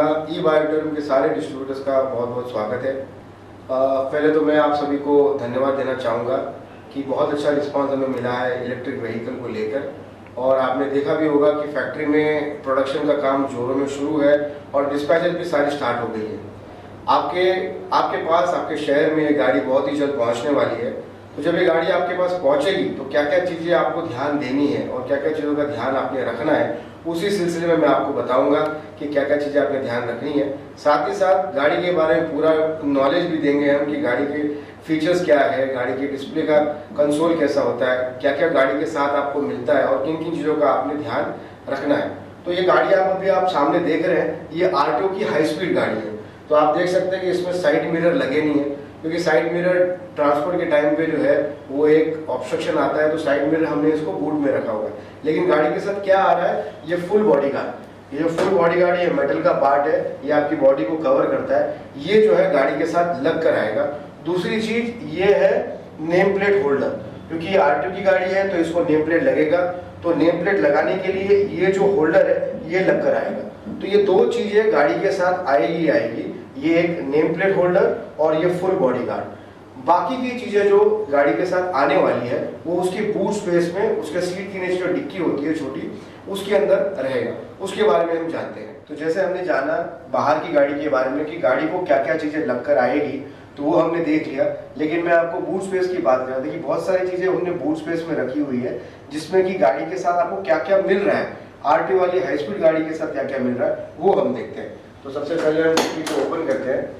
मेरा ई-बायोटोरियम के सारे डिस्ट्रीब्यूटर्स का बहुत बहुत स्वागत है। पहले तो मैं आप सभी को धन्यवाद देना चाहूँगा कि बहुत अच्छा रिस्पांस हमें मिला है इलेक्ट्रिक व्हीकल को लेकर, और आपने देखा भी होगा कि फैक्ट्री में प्रोडक्शन का काम जोरों में शुरू है और डिस्पैचेज भी सारी स्टार्ट हो गई है। आपके पास आपके शहर में ये गाड़ी बहुत ही जल्द पहुँचने वाली है। तो जब ये गाड़ी आपके पास पहुँचेगी तो क्या क्या चीज़ें आपको ध्यान देनी है और क्या क्या चीज़ों का ध्यान आपने रखना है, उसी सिलसिले में मैं आपको बताऊंगा कि क्या क्या चीज़ें आपने ध्यान रखनी है। साथ ही साथ गाड़ी के बारे में पूरा नॉलेज भी देंगे हम कि गाड़ी के फीचर्स क्या है, गाड़ी के डिस्प्ले का कंसोल कैसा होता है, क्या क्या गाड़ी के साथ आपको मिलता है और किन किन चीज़ों का आपने ध्यान रखना है। तो ये गाड़ी आप सामने देख रहे हैं, ये आरटीओ की हाई स्पीड गाड़ी है। तो आप देख सकते हैं कि इसमें साइड मिरर लगे नहीं है, क्योंकि साइड मिरर ट्रांसपोर्ट के टाइम पे जो है वो एक ऑब्स्ट्रक्शन आता है, तो साइड मिरर हमने इसको बूट में रखा हुआ है। लेकिन गाड़ी के साथ क्या आ रहा है, ये फुल बॉडी गार्ड, ये जो फुल बॉडी गार्ड ये मेटल का पार्ट है, ये आपकी बॉडी को कवर करता है, ये जो है गाड़ी के साथ लग कर आएगा। दूसरी चीज ये है नेम प्लेट होल्डर, क्योंकि ये आरटीओ की गाड़ी है तो इसको नेम प्लेट लगेगा, तो नेम प्लेट लगाने के लिए ये जो होल्डर है ये लग कर आएगा। तो ये दो चीजें गाड़ी के साथ आएगी, ये एक नेम प्लेट होल्डर और ये फुल बॉडी गार्ड। बाकी की चीजें जो गाड़ी के साथ आने वाली है वो उसकी बूट स्पेस में, उसके सीट के नीचे जो डिक्की होती है छोटी, उसके अंदर रहेगा। उसके बारे में हम जानते हैं। तो जैसे हमने जाना बाहर की गाड़ी के बारे में कि गाड़ी को क्या क्या चीजें लगकर आएगी, तो वो हमने देख लिया। लेकिन मैं आपको बूट स्पेस की बात कर रहा था कि बहुत सारी चीजें हमने बूट स्पेस में रखी हुई है, जिसमें कि गाड़ी के साथ आपको क्या क्या मिल रहा है, आरटीओ वाली हाई स्पीड गाड़ी के साथ क्या क्या मिल रहा है वो हम देखते हैं। तो सबसे पहले हम डिक्की को ओपन करते हैं।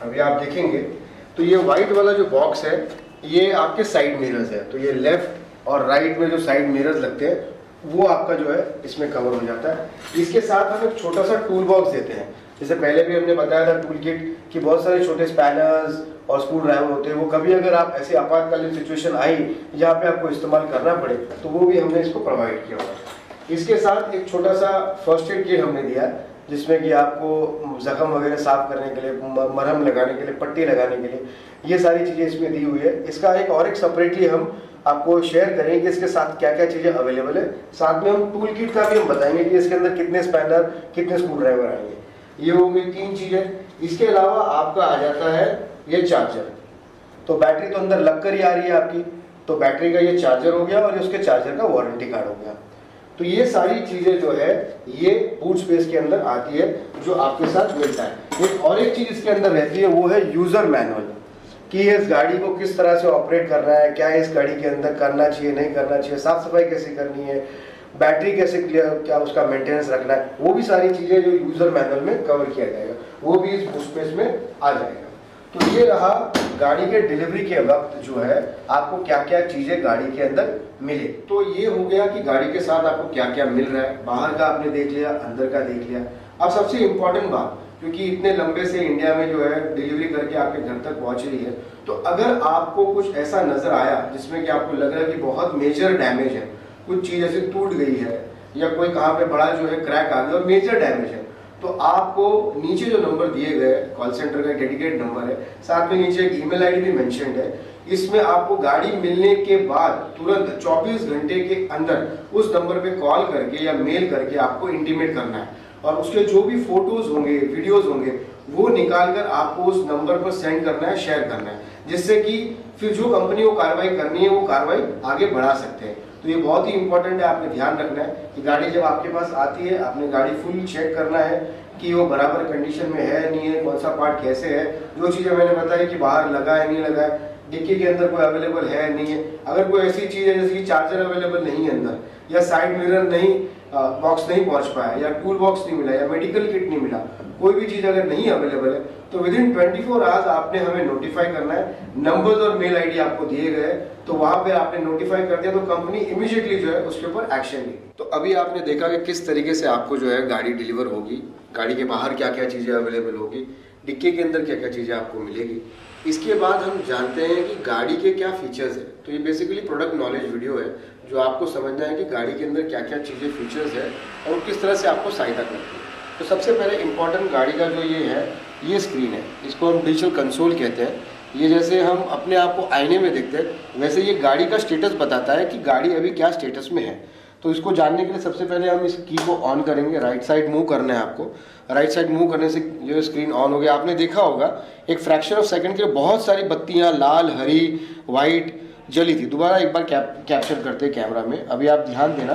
अभी आप देखेंगे तो ये व्हाइट वाला जो बॉक्स है ये आपके साइड मिरर्स है। तो ये लेफ्ट और राइट में जो साइड मिरर्स लगते हैं वो आपका जो है इसमें कवर हो जाता है। इसके साथ हम एक छोटा सा टूल बॉक्स देते हैं। जैसे पहले भी हमने बताया था टूल किट कि बहुत सारे छोटे स्पैनर्स और स्क्रू ड्राइवर होते हैं, वो कभी अगर आप ऐसे आपातकालीन सिचुएशन आई जहाँ पे आपको इस्तेमाल करना पड़े तो वो भी हमने इसको प्रोवाइड किया हुआ है। इसके साथ एक छोटा सा फर्स्ट एड किट हमने दिया है, जिसमें कि आपको जख्म वगैरह साफ करने के लिए, मरहम लगाने के लिए, पट्टी लगाने के लिए, ये सारी चीज़ें इसमें दी हुई है। इसका एक सेपरेटली हम आपको शेयर करेंगे कि इसके साथ क्या क्या चीज़ें अवेलेबल है। साथ में हम टूल किट का भी हम बताएंगे कि इसके अंदर कितने स्पैनर, कितने स्क्रू ड्राइवर आएंगे। ये होंगी 3 चीज़ें। इसके अलावा आपका आ जाता है ये चार्जर। तो बैटरी तो अंदर लग कर ही आ रही है आपकी, तो बैटरी का ये चार्जर हो गया और उसके चार्जर का वारंटी कार्ड हो गया। तो ये सारी चीजें जो है ये बूट स्पेस के अंदर आती है, जो आपके साथ मिलता है। एक चीज इसके अंदर रहती है, वो है यूजर मैनुअल, कि इस गाड़ी को किस तरह से ऑपरेट करना है, क्या इस गाड़ी के अंदर करना चाहिए, नहीं करना चाहिए, साफ सफाई कैसे करनी है, बैटरी कैसे क्या उसका मेंटेनेंस रखना है, वो भी सारी चीजें जो यूजर मैनुअल में कवर किया जाएगा, वो भी इस बूट स्पेस में आ जाएगा। तो ये रहा गाड़ी के डिलीवरी के वक्त जो है आपको क्या क्या चीजें गाड़ी के अंदर मिले। तो ये हो गया कि गाड़ी के साथ आपको क्या क्या मिल रहा है। बाहर का आपने देख लिया, अंदर का देख लिया। अब सबसे इम्पोर्टेंट बात, क्योंकि इतने लंबे से इंडिया में जो है डिलीवरी करके आपके घर तक पहुंच रही है, तो अगर आपको कुछ ऐसा नजर आया जिसमें कि आपको लग रहा है कि बहुत मेजर डैमेज है, कुछ चीज ऐसे टूट गई है या कोई कहाँ पे बड़ा जो है क्रैक आ गया और मेजर डैमेज है, तो आपको नीचे जो नंबर दिए गए कॉल सेंटर का डेडिकेटेड नंबर है, साथ में नीचे एक ईमेल आईडी भी मेंशन्ड है। इसमें आपको गाड़ी मिलने के बाद तुरंत 24 घंटे के अंदर उस नंबर पे कॉल करके या मेल करके आपको इंटीमेट करना है, और उसके जो भी फोटोज होंगे, वीडियोज होंगे, वो निकाल कर आपको उस नंबर पर सेंड करना है, शेयर करना है, जिससे कि फिर जो कंपनी को कार्रवाई करनी है वो कार्रवाई आगे बढ़ा सकते हैं। तो ये बहुत ही इंपॉर्टेंट है, आपने ध्यान रखना है कि गाड़ी जब आपके पास आती है आपने गाड़ी फुल चेक करना है कि वो बराबर कंडीशन में है नहीं है, कौन सा पार्ट कैसे है। जो चीज़ें मैंने बताई कि बाहर लगा है नहीं लगा है, डिक्की के अंदर कोई अवेलेबल है नहीं है, अगर कोई ऐसी चीज़ है जैसे कि चार्जर अवेलेबल नहीं है अंदर, या साइड मिरर नहीं, बॉक्स नहीं पहुंच पाया, या टूल बॉक्स नहीं मिला, या मेडिकल किट नहीं मिला, कोई भी चीज़ अगर नहीं अवेलेबल है, तो विदिन 24 आवर्स आपने हमें नोटिफाई करना है। नंबर्स और मेल आईडी आपको दिए गए, तो वहां पे आपने नोटिफाई कर दिया तो कंपनी इमीडिएटली जो है उसके ऊपर एक्शन लेगी। तो अभी आपने देखा कि किस तरीके से आपको जो है गाड़ी डिलीवर होगी, गाड़ी के बाहर क्या क्या चीज़ें अवेलेबल होगी, डिक्की के अंदर क्या क्या चीज़ें आपको मिलेगी। इसके बाद हम जानते हैं कि गाड़ी के क्या फीचर्स है। तो ये बेसिकली प्रोडक्ट नॉलेज वीडियो है, जो आपको समझना है कि गाड़ी के अंदर क्या क्या चीज़ें फीचर्स है और किस तरह से आपको सहायता करती है। तो सबसे पहले इम्पॉर्टेंट गाड़ी का जो ये है, ये स्क्रीन है, इसको हम डिजिटल कंसोल कहते हैं। ये जैसे हम अपने आप को आईने में देखते हैं, वैसे ये गाड़ी का स्टेटस बताता है कि गाड़ी अभी क्या स्टेटस में है। तो इसको जानने के लिए सबसे पहले हम इस की को ऑन करेंगे। राइट साइड मूव करना है आपको। राइट साइड मूव करने से जो स्क्रीन ऑन हो गया। आपने देखा होगा एक फ्रैक्शन ऑफ सेकंड के लिए बहुत सारी बत्तियां लाल, हरी, वाइट जली थी। दोबारा एक बार कैप्चर करते हैं कैमरा में। अभी आप ध्यान देना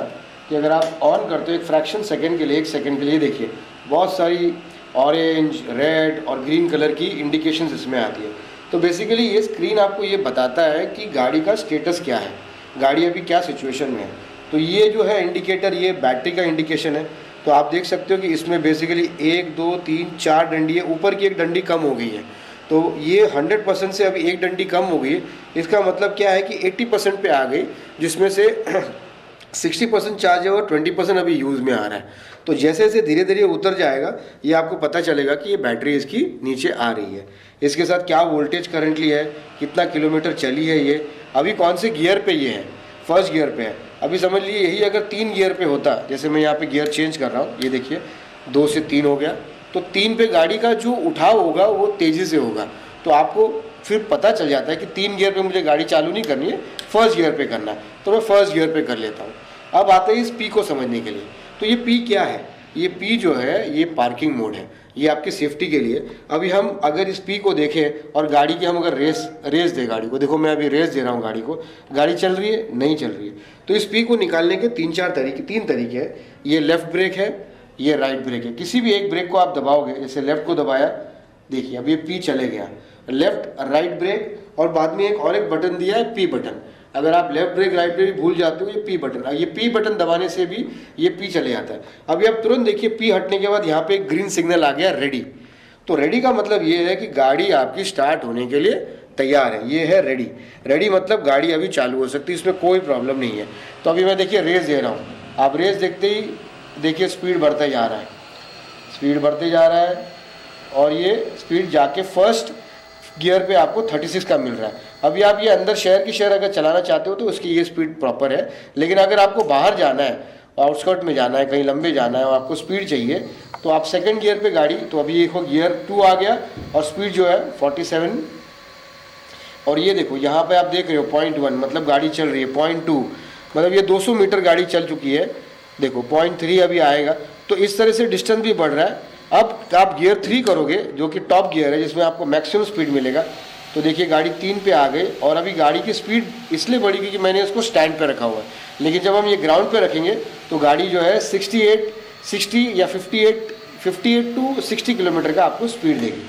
कि अगर आप ऑन करते हो एक फ्रैक्शन सेकंड के लिए, 1 सेकंड के लिए, देखिए बहुत सारी ऑरेंज, रेड और ग्रीन कलर की इंडिकेशंस इसमें आती है। तो बेसिकली ये स्क्रीन आपको ये बताता है कि गाड़ी का स्टेटस क्या है, गाड़ी अभी क्या सिचुएशन में है। तो ये जो है इंडिकेटर, ये बैटरी का इंडिकेशन है। तो आप देख सकते हो कि इसमें बेसिकली 1 2 3 4 डंडी है, ऊपर की एक डंडी कम हो गई है। तो ये 100% से अभी एक डंडी कम हो गई है। इसका मतलब क्या है कि 80% पे आ गई, जिसमें से 60% चार्ज है और 20% अभी यूज़ में आ रहा है। तो जैसे जैसे धीरे धीरे उतर जाएगा ये आपको पता चलेगा कि ये बैटरी इसकी नीचे आ रही है। इसके साथ क्या वोल्टेज करंटली है, कितना किलोमीटर चली है, ये अभी कौन से गियर पे ये है, फर्स्ट गियर पे है। अभी समझ लीजिए यही अगर 3 गियर पे होता, जैसे मैं यहाँ पे गियर चेंज कर रहा हूँ, ये देखिए 2 से 3 हो गया, तो 3 पे गाड़ी का जो उठाव होगा वो तेज़ी से होगा। तो आपको फिर पता चल जाता है कि 3 गियर पे मुझे गाड़ी चालू नहीं करनी है, फर्स्ट गियर पे करना है, तो मैं फर्स्ट गियर पे कर लेता हूँ। अब आते हैं इस पी को समझने के लिए। तो ये पी क्या है? ये पी जो है ये पार्किंग मोड है, ये आपकी सेफ्टी के लिए। अभी हम अगर इस पी को देखें और गाड़ी की हम अगर रेस दे गाड़ी को, देखो मैं अभी रेस दे रहा हूँ गाड़ी को, गाड़ी चल रही है, नहीं चल रही है। तो इस पी को निकालने के 3 तरीके हैं। ये लेफ्ट ब्रेक है, ये राइट ब्रेक है। किसी भी एक ब्रेक को आप दबाओगे, जैसे लेफ्ट को दबाया, देखिए अब ये पी चले गया, लेफ्ट राइट ब्रेक, और बाद में एक बटन दिया है पी बटन। अगर आप लेफ्ट ब्रेक राइट ब्रेक भूल जाते हो, ये पी बटन, ये पी बटन दबाने से भी ये पी चले जाता है। अभी आप तुरंत देखिए पी हटने के बाद यहाँ पे एक ग्रीन सिग्नल आ गया, रेडी। तो रेडी का मतलब ये है कि गाड़ी आपकी स्टार्ट होने के लिए तैयार है, ये है रेडी। रेडी मतलब गाड़ी अभी चालू हो सकती है, इसमें कोई प्रॉब्लम नहीं है। तो अभी मैं देखिए रेस दे रहा हूँ, आप रेस देखते ही देखिए स्पीड बढ़ता जा रहा है, स्पीड बढ़ते जा रहा है, और ये स्पीड जाके फर्स्ट गियर पे आपको 36 का मिल रहा है। अभी आप ये अंदर शहर की शहर अगर चलाना चाहते हो तो उसकी ये स्पीड प्रॉपर है। लेकिन अगर आपको बाहर जाना है, आउटस्कर्ट में जाना है, कहीं लंबे जाना है और आपको स्पीड चाहिए, तो आप सेकंड गियर पे गाड़ी, तो अभी देखो गियर 2 आ गया और स्पीड जो है 47। और ये देखो यहाँ पे आप देख रहे हो 0.1 मतलब गाड़ी चल रही है, 0.2 मतलब ये 200 मीटर गाड़ी चल चुकी है। देखो 0.3 अभी आएगा। तो इस तरह से डिस्टेंस भी बढ़ रहा है। अब आप गियर 3 करोगे जो कि टॉप गियर है, जिसमें आपको मैक्सिमम स्पीड मिलेगा। तो देखिए गाड़ी 3 पे आ गई, और अभी गाड़ी की स्पीड इसलिए बढ़ी क्योंकि मैंने इसको स्टैंड पे रखा हुआ है। लेकिन जब हम ये ग्राउंड पे रखेंगे तो गाड़ी जो है 60 या 58 टू 60 किलोमीटर का आपको स्पीड देगी।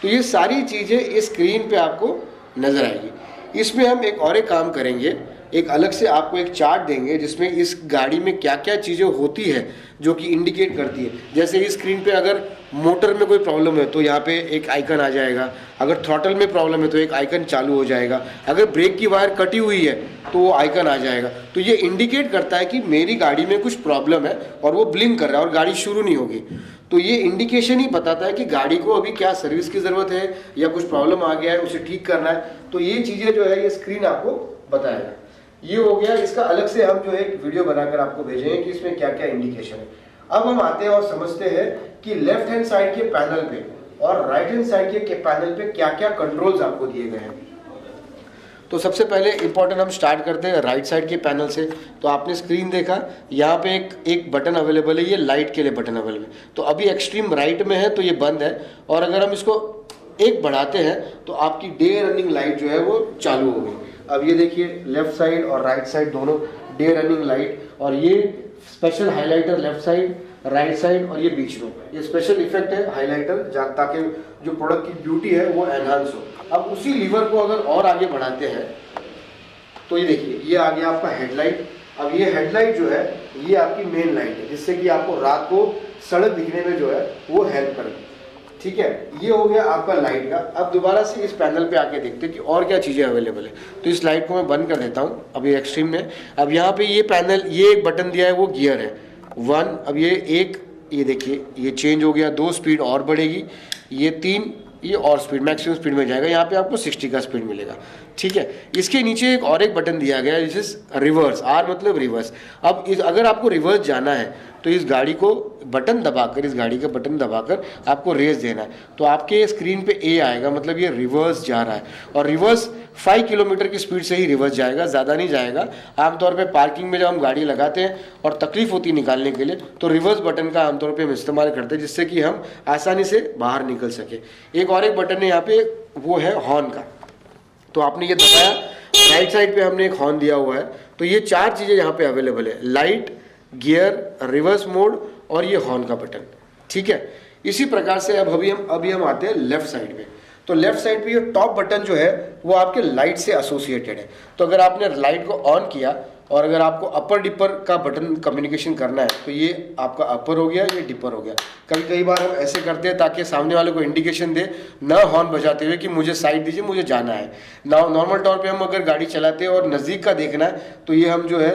तो ये सारी चीज़ें इस स्क्रीन पे आपको नज़र आएगी। इसमें हम एक और काम करेंगे, एक अलग से आपको एक चार्ट देंगे जिसमें इस गाड़ी में क्या क्या चीज़ें होती है जो कि इंडिकेट करती है। जैसे इस स्क्रीन पे अगर मोटर में कोई प्रॉब्लम है तो यहाँ पे एक आइकन आ जाएगा, अगर थ्रॉटल में प्रॉब्लम है तो एक आइकन चालू हो जाएगा, अगर ब्रेक की वायर कटी हुई है तो वो आइकन आ जाएगा। तो ये इंडिकेट करता है कि मेरी गाड़ी में कुछ प्रॉब्लम है और वो ब्लिंक कर रहा है और गाड़ी शुरू नहीं होगी। तो ये इंडिकेशन ही बताता है कि गाड़ी को अभी क्या सर्विस की ज़रूरत है या कुछ प्रॉब्लम आ गया है, उसे ठीक करना है। तो ये चीज़ें जो है ये स्क्रीन आपको बताएगा। ये हो गया, इसका अलग से हम जो है एक वीडियो बनाकर आपको भेजेंगे कि इसमें क्या क्या इंडिकेशन है। अब हम आते हैं और समझते हैं कि लेफ्ट हैंड साइड के पैनल पे और राइट हैंड साइड के पैनल पे क्या क्या कंट्रोल्स आपको दिए गए हैं। तो सबसे पहले इंपॉर्टेंट हम स्टार्ट करते हैं राइट साइड के पैनल से। तो आपने स्क्रीन देखा, यहाँ पे एक बटन अवेलेबल है, ये लाइट के लिए बटन अवेलेबल है। तो अभी एक्सट्रीम राइट में है तो ये बंद है, और अगर हम इसको एक बढ़ाते हैं तो आपकी डे रनिंग लाइट जो है वो चालू होगी। अब ये देखिए लेफ्ट साइड और राइट साइड दोनों डे रनिंग लाइट, और ये special highlighter left side, right side, और ये बीच में ये स्पेशल इफेक्ट है हाइलाइटर, ताकि जो प्रोडक्ट की ब्यूटी है वो एनहांस हो। अब उसी लीवर को अगर और आगे बढ़ाते हैं तो ये देखिए ये आ गया आपका हेडलाइट। अब ये हेडलाइट जो है ये आपकी मेन लाइट है, जिससे कि आपको रात को सड़क दिखने में जो है वो हेल्प करेगी। ठीक है, ये हो गया आपका लाइट का। अब दोबारा से इस पैनल पे आके देखते हैं कि और क्या चीज़ें अवेलेबल है। तो इस लाइट को मैं बंद कर देता हूँ अभी एक्सट्रीम में। अब यहाँ पे ये पैनल, ये एक बटन दिया है वो गियर है 1। अब ये देखिए ये चेंज हो गया, 2 स्पीड और बढ़ेगी, ये 3, ये और स्पीड मैक्सिमम स्पीड में जाएगा। यहाँ पे आपको 60 का स्पीड मिलेगा। ठीक है। इसके नीचे और एक बटन दिया गया है जिसे रिवर्स, आर मतलब रिवर्स। अब अगर आपको रिवर्स जाना है तो इस गाड़ी को बटन दबाकर, इस गाड़ी का बटन दबाकर आपको रेस देना है, तो आपके स्क्रीन पे ए आएगा, मतलब ये रिवर्स जा रहा है। और रिवर्स 5 किलोमीटर की स्पीड से ही रिवर्स जाएगा, ज़्यादा नहीं जाएगा। आमतौर पे पार्किंग में जब हम गाड़ी लगाते हैं और तकलीफ होती है निकालने के लिए, तो रिवर्स बटन का आमतौर पे हम इस्तेमाल करते हैं, जिससे कि हम आसानी से बाहर निकल सके। एक और एक बटन है यहाँ पे, वो है हॉर्न का। तो आपने ये दबाया, राइट साइड पे हमने एक हॉर्न दिया हुआ है। तो ये 4 चीज़ें यहाँ पे अवेलेबल है, लाइट, गियर, रिवर्स मोड और ये हॉर्न का बटन, ठीक है। इसी प्रकार से अभी हम आते हैं लेफ्ट साइड में। तो लेफ्ट साइड पे ये टॉप बटन जो है वो आपके लाइट से एसोसिएटेड है। तो अगर आपने लाइट को ऑन किया और अगर आपको अपर डिपर का बटन कम्युनिकेशन करना है तो ये आपका अपर हो गया, ये डिपर हो गया। कई बार हम ऐसे करते हैं ताकि सामने वाले को इंडिकेशन दे, ना हॉर्न बजाते हुए कि मुझे साइड दीजिए, मुझे जाना है। नॉर्मल तौर पे हम अगर गाड़ी चलाते हैं और नज़दीक का देखना है तो ये हम जो है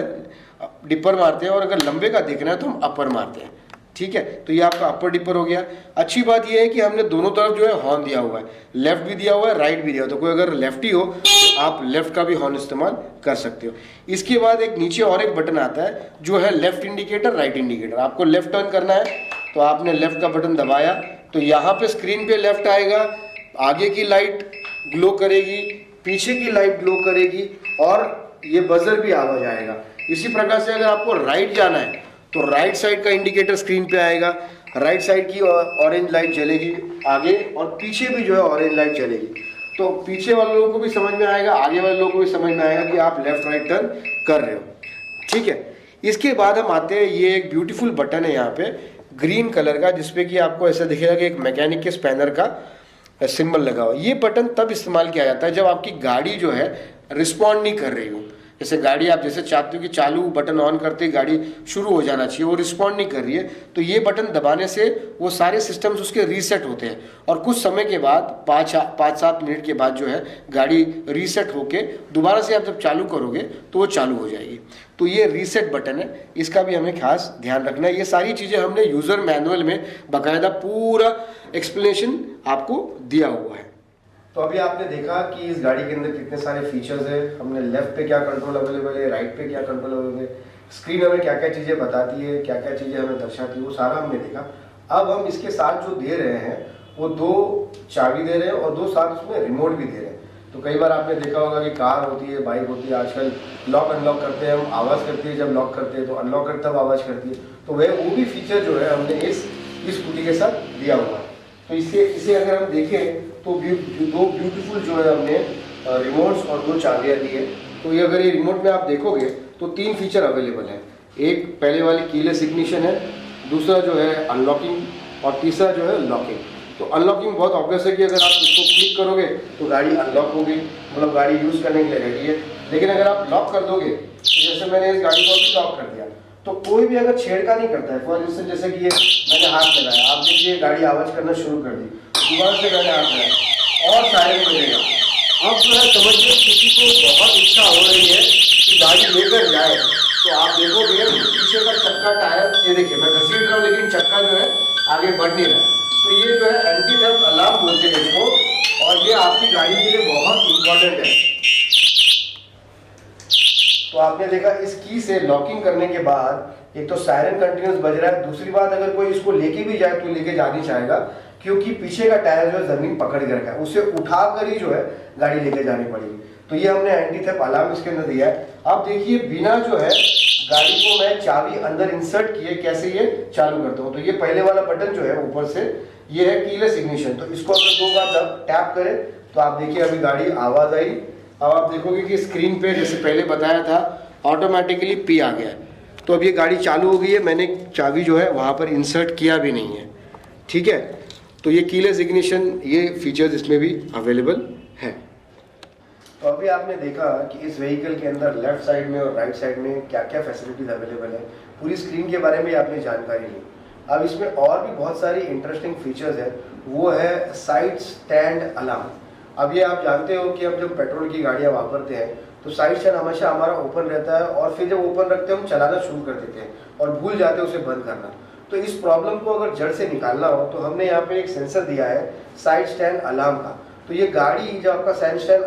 डिपर मारते हैं, और अगर लंबे का देखना है तो हम अपर मारते हैं, ठीक है। तो ये आपका अपर डिपर हो गया। अच्छी बात ये है कि हमने दोनों तरफ जो है हॉर्न दिया हुआ है, लेफ्ट भी दिया हुआ है, राइट भी दिया हुआ है। तो कोई अगर लेफ्टी हो तो आप लेफ्ट का भी हॉर्न इस्तेमाल कर सकते हो। इसके बाद एक नीचे और एक बटन आता है जो है लेफ्ट इंडिकेटर, राइट इंडिकेटर। आपको लेफ्ट टर्न करना है तो आपने लेफ्ट का बटन दबाया तो यहाँ पे स्क्रीन पे लेफ्ट आएगा, आगे की लाइट ग्लो करेगी, पीछे की लाइट ग्लो करेगी और ये बजर भी आवाज आएगा। इसी प्रकार से अगर आपको राइट जाना है तो राइट साइड का इंडिकेटर स्क्रीन पे आएगा, राइट साइड की ऑरेंज लाइट जलेगी आगे, और पीछे भी जो है ऑरेंज लाइट जलेगी। तो पीछे वाले लोगों को भी समझ में आएगा, आगे वाले लोगों को भी समझ में आएगा कि आप लेफ्ट राइट टर्न कर रहे हो, ठीक है। इसके बाद हम आते हैं, ये एक ब्यूटीफुल बटन है यहाँ पे ग्रीन कलर का, जिसपे कि आपको ऐसा दिखेगा कि एक मैकेनिक के स्पैनर का सिंबल लगा हुआ। ये बटन तब इस्तेमाल किया जाता है जब आपकी गाड़ी जो है रिस्पॉन्ड नहीं कर रही हो। जैसे गाड़ी आप जैसे चाहते हो कि चालू बटन ऑन करते ही गाड़ी शुरू हो जाना चाहिए, वो रिस्पॉन्ड नहीं कर रही है, तो ये बटन दबाने से वो सारे सिस्टम्स उसके रीसेट होते हैं और कुछ समय के बाद 5-7 मिनट के बाद जो है गाड़ी रीसेट होके दोबारा से आप जब चालू करोगे तो वो चालू हो जाएगी। तो ये रीसेट बटन है, इसका भी हमें खास ध्यान रखना है। ये सारी चीज़ें हमने यूज़र मैनुअल में बाकायदा पूरा एक्सप्लेनेशन आपको दिया हुआ है। तो अभी आपने देखा कि इस गाड़ी के अंदर कितने सारे फीचर्स हैं। हमने लेफ्ट पे क्या कंट्रोल अवेलेबल है, राइट पे क्या कंट्रोल अवेलेबल है, स्क्रीन हमें क्या क्या चीज़ें बताती है, क्या क्या चीज़ें हमें दर्शाती है, वो सारा हमने देखा। अब हम इसके साथ जो दे रहे हैं वो 2 चाबी दे रहे हैं और 2 साथ उसमें रिमोट भी दे रहे हैं। तो कई बार आपने देखा होगा कि कार होती है, बाइक होती है, आजकल लॉक अनलॉक करते हैं हम, आवाज़ करती है, जब लॉक करते हैं तो अनलॉक करते तब आवाज़ करती है। तो वो भी फीचर जो है हमने इस स्कूटी के साथ दिया हुआ है। तो इसे अगर हम देखें तो 2 ब्यूटीफुल जो है हमने रिमोट्स और 2 चाबियाँ दी है। तो ये अगर ये रिमोट में आप देखोगे तो 3 फीचर अवेलेबल है। एक पहले वाली कीलेस इग्निशन है, दूसरा जो है अनलॉकिंग और तीसरा जो है लॉकिंग। तो अनलॉकिंग बहुत ऑब्वियस है कि अगर आप इसको क्लिक करोगे तो गाड़ी अनलॉक होगी, मतलब गाड़ी यूज़ करने के लिए रेडी है। लेकिन अगर आप लॉक कर दोगे, तो जैसे मैंने इस गाड़ी को अभी लॉक कर दिया, तो कोई भी अगर छेड़खानी करता है, फॉर इंस्टेंस जैसे कि ये मैंने हाथ लगाया, आप देखिए गाड़ी आवाज़ करना शुरू कर दी, दोबारा से मैंने हाथ लगाया और साइलेंट बजेगा। अब जो है समझिए किसी को बहुत इच्छा हो रही है कि गाड़ी लेकर जाए, तो आप देखोगे पीछे का चक्का टायर, ये देखिए मैं घसीट रहा हूँ लेकिन चक्का जो है आगे बढ़ नहीं रहा। तो ये जो है एंटी थेफ्ट अलार्म बोलते हैं इसको, और ये आपकी गाड़ी के लिए बहुत इंपॉर्टेंट है। तो आपने देखा इस की से लॉकिंग करने के बाद एक तो सायरन कंटिन्यूस बज रहा है, दूसरी बात अगर कोई इसको लेके भी जाए तो लेके जा नहीं चाहेगा, क्योंकि पीछे का टायर जो है जमीन पकड़ के रखा है, उसे उठाकर ही जो है गाड़ी लेके जानी पड़ेगी। तो ये हमने एंटी थेफ्ट अलार्म इसके अंदर दिया है। अब देखिए बिना जो है गाड़ी को मैं चाबी अंदर इंसर्ट किए कैसे ये चालू करता हूँ। तो ये पहले वाला बटन जो है ऊपर से ये है कीलेस इग्निशन। तो इसको अगर 2 बार टैप करें तो आप देखिए अभी गाड़ी आवाज आई। अब आप देखोगे कि स्क्रीन पे जैसे पहले बताया था ऑटोमेटिकली पी आ गया है। तो अब ये गाड़ी चालू हो गई है, मैंने चाबी जो है वहाँ पर इंसर्ट किया भी नहीं है, ठीक है। तो ये कीलेस इग्निशन, ये फीचर्स इसमें भी अवेलेबल है। तो अभी आपने देखा कि इस व्हीकल के अंदर लेफ्ट साइड में और राइट साइड में क्या क्या फैसिलिटीज अवेलेबल है, पूरी स्क्रीन के बारे में आपने जानकारी ली। अब इसमें और भी बहुत सारी इंटरेस्टिंग फीचर्स है, वो है साइड स्टैंड अलार्म। अब ये आप जानते हो कि हम जब पेट्रोल की गाड़ियाँ वापरते हैं तो साइड स्टैंड हमेशा हमारा ओपन रहता है, और फिर जब ओपन रखते हैं हम चलाना शुरू कर देते हैं और भूल जाते हैं उसे बंद करना। तो इस प्रॉब्लम को अगर जड़ से निकालना हो तो हमने यहाँ पे एक सेंसर दिया है साइड स्टैंड अलार्म का। तो ये गाड़ी जब आपका साइड स्टैंड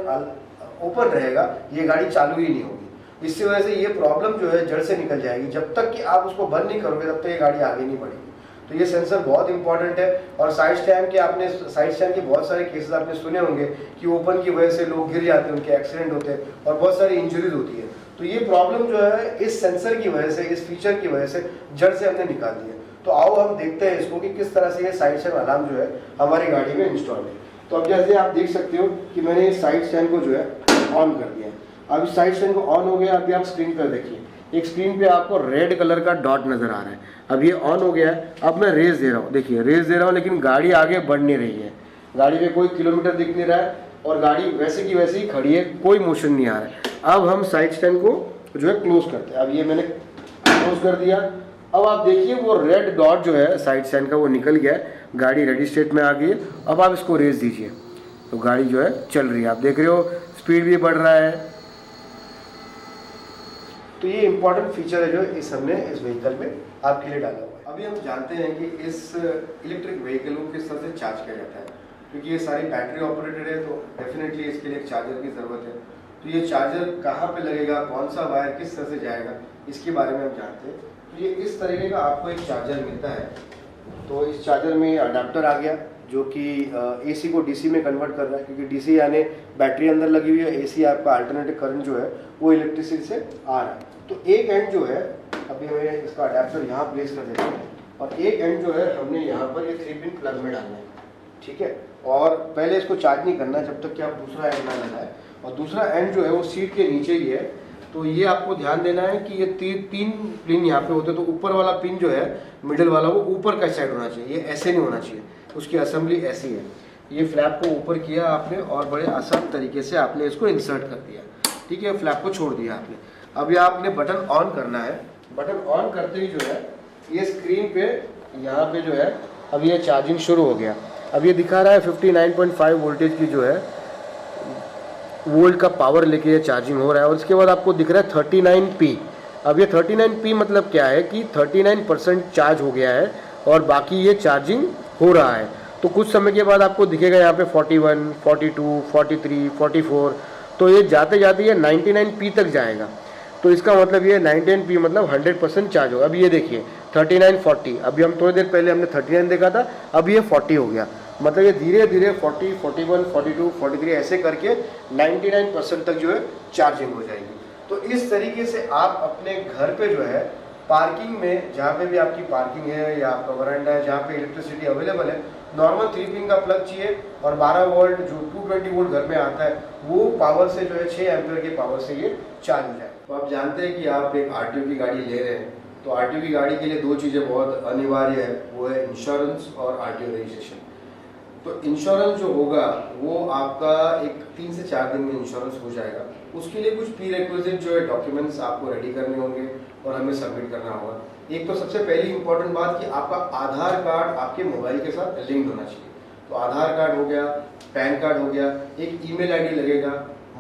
ओपन रहेगा ये गाड़ी चालू ही नहीं होगी। इसकी वजह से ये प्रॉब्लम जो है जड़ से निकल जाएगी। जब तक कि आप उसको बंद नहीं करोगे तब तक ये गाड़ी आगे नहीं बढ़ेगी। तो ये सेंसर बहुत इंपॉर्टेंट है। और साइड स्टैंड के बहुत सारे केसेस आपने सुने होंगे कि ओपन की वजह से लोग गिर जाते हैं, उनके एक्सीडेंट होते हैं और बहुत सारी इंजरीज होती है। तो ये प्रॉब्लम जो है इस सेंसर की वजह से, इस फीचर की वजह से जड़ से हमने निकाल दी है। तो आओ हम देखते हैं इसको कि किस तरह से ये साइड स्टैंड अलार्म जो है हमारी गाड़ी में इंस्टॉल है। तो अब जैसे आप देख सकते हो कि मैंने इस साइड स्टैंड को जो है ऑन कर दिया है। अब इस साइड स्टैंड को ऑन हो गया। अभी आप स्क्रीन पर देखिए, एक स्क्रीन पे आपको रेड कलर का डॉट नजर आ रहा है। अब ये ऑन हो गया है। अब मैं रेस दे रहा हूँ, देखिए रेस दे रहा हूँ, लेकिन गाड़ी आगे बढ़ नहीं रही है। गाड़ी में कोई किलोमीटर दिख नहीं रहा है और गाड़ी वैसे की वैसे ही खड़ी है, कोई मोशन नहीं आ रहा है। अब हम साइड स्टैंड को जो है क्लोज करते हैं। अब ये मैंने क्लोज कर दिया। अब आप देखिए वो रेड डॉट जो है साइड स्टैंड का वो निकल गया है, गाड़ी रेडी स्टेट में आ गई है। अब आप इसको रेस दीजिए तो गाड़ी जो है चल रही है। आप देख रहे हो स्पीड भी बढ़ रहा है। तो ये इंपॉर्टेंट फीचर है जो हमने इस व्हीकल में आपके लिए डाला हुआ है। अभी हम जानते हैं कि इस इलेक्ट्रिक व्हीकल को किस तरह से चार्ज किया जाता है, क्योंकि ये सारी बैटरी ऑपरेटेड है तो डेफिनेटली इसके लिए एक चार्जर की ज़रूरत है। तो ये चार्जर कहाँ पे लगेगा, कौन सा वायर किस तरह से जाएगा, इसके बारे में हम जानते हैं। तो ये इस तरीके का आपको एक चार्जर मिलता है। तो इस चार्जर में अडाप्टर आ गया जो कि AC को DC में कन्वर्ट कर रहा है, क्योंकि DC यानी बैटरी अंदर लगी हुई है, AC आपका अल्टरनेटिव करंट जो है वो इलेक्ट्रिसिटी से आ रहा है। तो एक एंड जो है, अभी हमें इसका अडेप्टर यहाँ प्लेस कर देते हैं और एक एंड जो है हमने यहाँ पर ये 3 पिन प्लग में डालना है, ठीक है। और पहले इसको चार्ज नहीं करना जब तक कि आप दूसरा एंड ना लगाए। और दूसरा एंड जो है वो सीट के नीचे ही है। तो ये आपको ध्यान देना है कि ये तीन पिन यहाँ पे होते हैं। तो ऊपर वाला पिन जो है मिडिल वाला वो ऊपर का साइड होना चाहिए, ये ऐसे नहीं होना चाहिए। उसकी असेंबली ऐसी है। ये फ्लैप को ऊपर किया आपने और बड़े आसान तरीके से आपने इसको इंसर्ट कर दिया, ठीक है। फ्लैप को छोड़ दिया आपने। अब ये आपने बटन ऑन करना है। बटन ऑन करते ही जो है ये स्क्रीन पे यहाँ पे जो है अब ये चार्जिंग शुरू हो गया। अब ये दिखा रहा है 59.5 वोल्टेज की जो है वोल्ट का पावर लेके ये चार्जिंग हो रहा है। और इसके बाद आपको दिख रहा है 39P। अब ये 39P मतलब क्या है कि 39% चार्ज हो गया है और बाकी ये चार्जिंग हो रहा है। तो कुछ समय के बाद आपको दिखेगा यहाँ पे 41, 42, 43, 44। तो ये जाते जाते ये 99P तक जाएगा। तो इसका मतलब ये 99P मतलब 100% चार्ज होगा। अब ये देखिए 39, 40। अभी हम थोड़ी देर पहले हमने 39 देखा था, अब ये 40 हो गया। मतलब ये धीरे धीरे 40, 41, 42, 43 ऐसे करके 99% तक जो है चार्जिंग हो जाएगी। तो इस तरीके से आप अपने घर पे जो है पार्किंग में, जहाँ पे भी आपकी पार्किंग है या आपका वरांडा है जहाँ पे इलेक्ट्रिसिटी अवेलेबल है, नॉर्मल 3 पिन का प्लग चाहिए और 12 वोल्ट जो 220 वोल्ट घर में आता है वो पावर से जो है 6 एम्पियर के पावर से ये चार्ज हो जाए। तो आप जानते हैं कि आप एक RTO की गाड़ी ले रहे हैं, तो RTO की गाड़ी के लिए 2 चीज़ें बहुत अनिवार्य है, वो है इंश्योरेंस और RTO रजिस्ट्रेशन। तो इंश्योरेंस जो होगा वो आपका एक 3 से 4 दिन में इंश्योरेंस हो जाएगा। उसके लिए कुछ प्री रिक्विजिट जो है डॉक्यूमेंट्स आपको रेडी करने होंगे और हमें सबमिट करना होगा। एक तो सबसे पहली इंपॉर्टेंट बात कि आपका आधार कार्ड आपके मोबाइल के साथ लिंक्ड होना चाहिए। तो आधार कार्ड हो गया, पैन कार्ड हो गया, एक ईमेल आईडी लगेगा,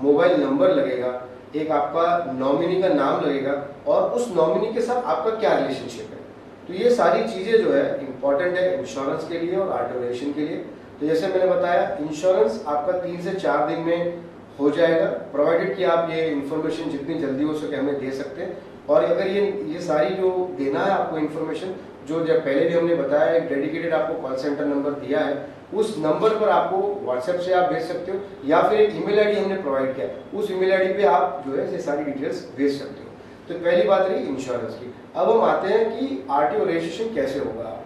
मोबाइल नंबर लगेगा, एक आपका नॉमिनी का नाम लगेगा और उस नॉमिनी के साथ आपका क्या रिलेशनशिप है। तो ये सारी चीज़ें जो है इंपॉर्टेंट है इंश्योरेंस के लिए और RTO रजिस्ट्रेशन के लिए। तो जैसे मैंने बताया इंश्योरेंस आपका 3 से 4 दिन में हो जाएगा, प्रोवाइडेड कि आप ये इन्फॉर्मेशन जितनी जल्दी हो सके हमें दे सकते हैं। और अगर ये सारी जो देना है आपको इन्फॉर्मेशन, जो जब पहले भी हमने बताया एक डेडिकेटेड आपको कॉल सेंटर नंबर दिया है, उस नंबर पर आपको व्हाट्सएप से आप भेज सकते हो या फिर एक ईमेल आईडी हमने प्रोवाइड किया, उस ईमेल आईडी पे आप जो है ये सारी डिटेल्स भेज सकते हो। तो पहली बात रही इंश्योरेंस की। अब हम आते हैं कि RTO रजिस्ट्रेशन कैसे होगा आपको।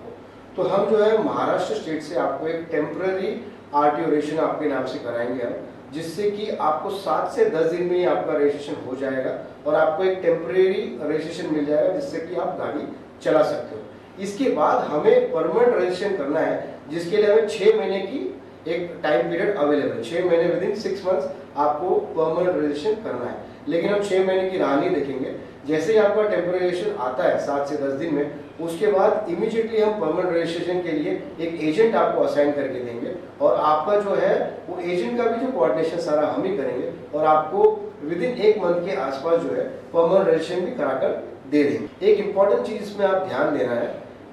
तो हम जो है महाराष्ट्र स्टेट से आपको एक टेम्पररी RTO रजिस्ट्रेशन आपके नाम से कराएंगे हम, जिससे कि आपको 7 से 10 दिन में ही आपका रजिस्ट्रेशन हो जाएगा और आपको एक टेम्परेरी रजिस्ट्रेशन मिल जाएगा जिससे कि आप गाड़ी चला सकते हो। इसके बाद हमें परमानेंट रजिस्ट्रेशन करना है, जिसके लिए हमें 6 महीने की एक टाइम पीरियड अवेलेबल है। 6 महीने विदिन 6 मंथ्स आपको परमानेंट रजिस्ट्रेशन करना है। लेकिन हम 6 महीने की राह नहीं देखेंगे। जैसे ही आपका टेम्परेरी रजिस्ट्रेशन आता है 7 से 10 दिन में, उसके बाद इमीडिएटली हम परमानेंट रजिस्ट्रेशन के लिए एक एजेंट आपको असाइन करके देंगे और आपका जो है वो एजेंट का भी जो कोऑर्डिनेशन सारा हम ही करेंगे और आपको विदिन 1 मंथ के आसपास जो है परमानेंट रजिस्ट्रेशन भी कराकर दे देंगे। एक इंपॉर्टेंट चीज इसमें आप ध्यान देना है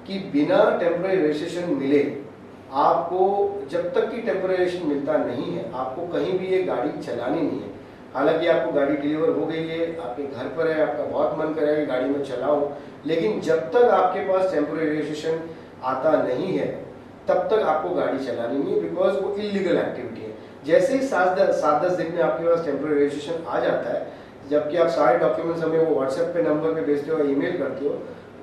कि बिना टेम्परेरी रजिस्ट्रेशन मिले आपको, जब तक कि टेम्परेरी रजिस्ट्रेशन मिलता नहीं है, आपको कहीं भी ये गाड़ी चलानी नहीं है। हालांकि आपको गाड़ी डिलीवर हो गई है, आपके घर पर है, आपका बहुत मन कर रहा है कि गाड़ी में चलाऊं, लेकिन जब तक आपके पास टेम्पोररी रजिस्ट्रेशन आता नहीं है तब तक आपको गाड़ी चलानी नहीं है, बिकॉज वो इलीगल एक्टिविटी है। जैसे ही 7-10 दिन में आपके पास टेम्पोररी रजिस्ट्रेशन आ जाता है, जबकि आप सारे डॉक्यूमेंट्स हमें वो व्हाट्सएप पे नंबर पे भेजते हो, ईमेल करते हो,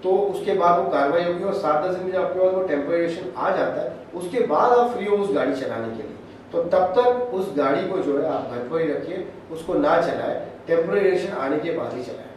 तो उसके बाद वो कार्रवाई होगी और 7-10 दिन में जब आपके पास वो टेम्पोररी रजिस्ट्रेशन आ जाता है, उसके बाद आप फ्री हो उस गाड़ी चलाने के लिए। तो तब तक उस गाड़ी को जो है आप घर पर ही रखिए, उसको ना चलाएं, टेम्पोररी रजिस्ट्रेशन आने के बाद ही चलाएं।